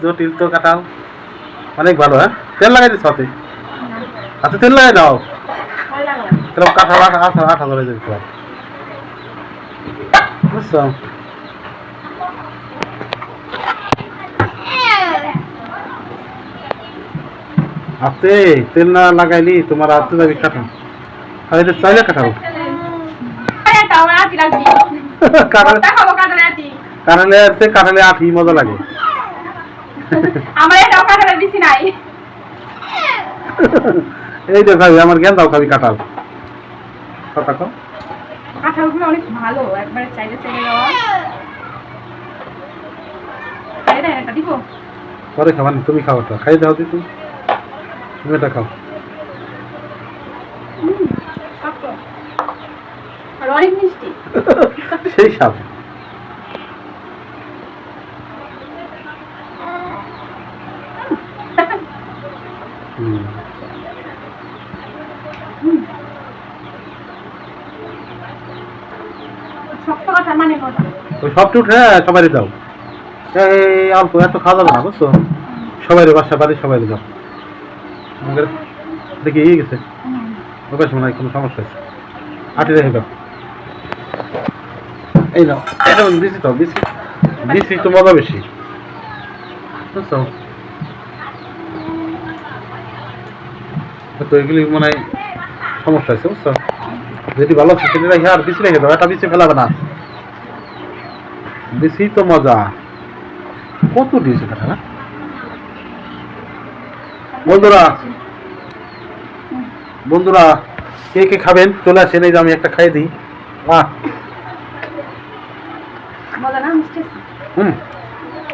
জটিল তো কাঁঠাল অনেক ভালো। হ্যাঁ, তেল লাগাই দিচ্ছ হাতে? হাতে তেল লাগাই দাও, তাহলে কাঁঠাল আঠা আঠা ধরে যাবে তোমার, বুঝছো? হাতে তেল না লাগাইলি তোমার হাতে যাবি কাঁঠাল। আর এটা চাইলে কাঁঠাল কাঁঠালে আঠি মজা লাগে। এই তো খাবি, আমার জ্ঞান দাও, খাবি কাঁঠাল। কাঁঠালগুলো অনেক ভালো, একবারে চাইলে চাইলে দেওয়া। দিব পরে খাবার না, তুমি খাও, ওটা খাই দাও দি, তুমি এটা খাও। আর অনেক মিষ্টি, সেই স্বাদ। সবটি উঠে সবাই দাও, এই অল্প এত খাওয়া যাবে না, বুঝছো? সবাই বাসা বাড়ি সবাই দাও। আমাদের দেখি এই গেছে ওকে, শোনা কোনো সমস্যা আছে, আটি রেখে দাও। এই নাও, এটা দিছি তো, দিছি তো মজা বেশি, বুঝছো? তো এগুলি মনে হয় সমস্যা আছে, বুঝছো? যদি ভালো আছে সেটা রেখে আর বিচি রেখে দাও, এটা বিচি ফেলাবে না, বেশি তো মজা। কত দিয়েছে কাঁঠাল? না বন্ধুরা কে কে খাবেন চলে আসেন, এই যে আমি একটা খাই দিই।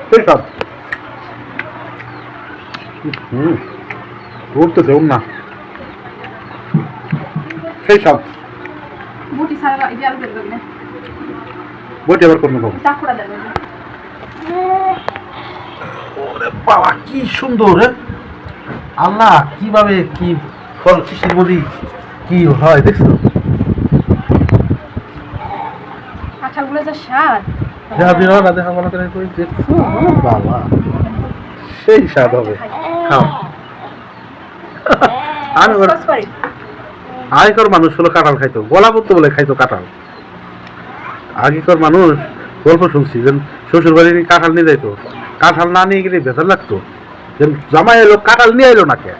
সেই সব উঠতেছে না, সেই সব বইটি আবার করবো। বাবা কি সুন্দর! আল্লাহ, কিভাবে কি ফল কৃষির মধ্যে কি হয় দেখছো? বাবা সেই স্বাদ হবে, খাও। আগেকার মানুষ হলো কাঁঠাল খাইতো, গলা পড়তো বলে খাইতো কাঁঠাল। আগেকার মানুষ গল্প শুনছি যে শ্বশুর বাড়ি কাঁঠাল নিয়ে যাইতো, কাঁঠাল না নিয়ে গেলে ভেতর লাগতো, যে জামাই এলো কাঁঠাল নিয়ে এলো নাকে।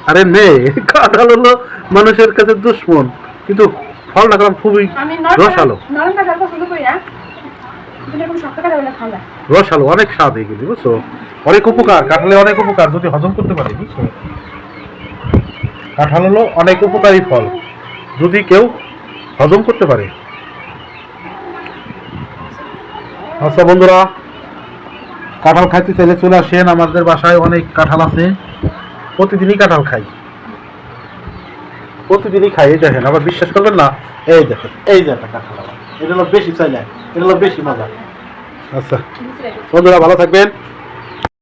আরে মেয়ে, কাঁঠাল হলো মানুষের কাছে দুশ্মন, কিন্তু ফলটা করলাম খুবই রসালো, রসালো, অনেক স্বাদ এগুলি, বুঝছো? অনেক উপকার, কাঁঠালে অনেক উপকার যদি হজম করতে পারি, বুঝছো? কাঁঠাল হলো অনেক উপকারী ফল যদি কেউ হজম করতে পারে। আচ্ছা বন্ধুরা, কাঁঠাল খাইতে চাইলে চলে আসেন, আমাদের বাসায় অনেক কাঁঠাল আছে, প্রতিদিনই কাঁঠাল খাই, প্রতিদিনই খাই। এই দেখেন, আবার বিশ্বাস করবেন না, এই দেখেন, এই যে একটা কাঁঠাল, আবার এটা হলো বেশি চাইলে, এটা হলো বেশি মজা। আচ্ছা বন্ধুরা, ভালো থাকবেন।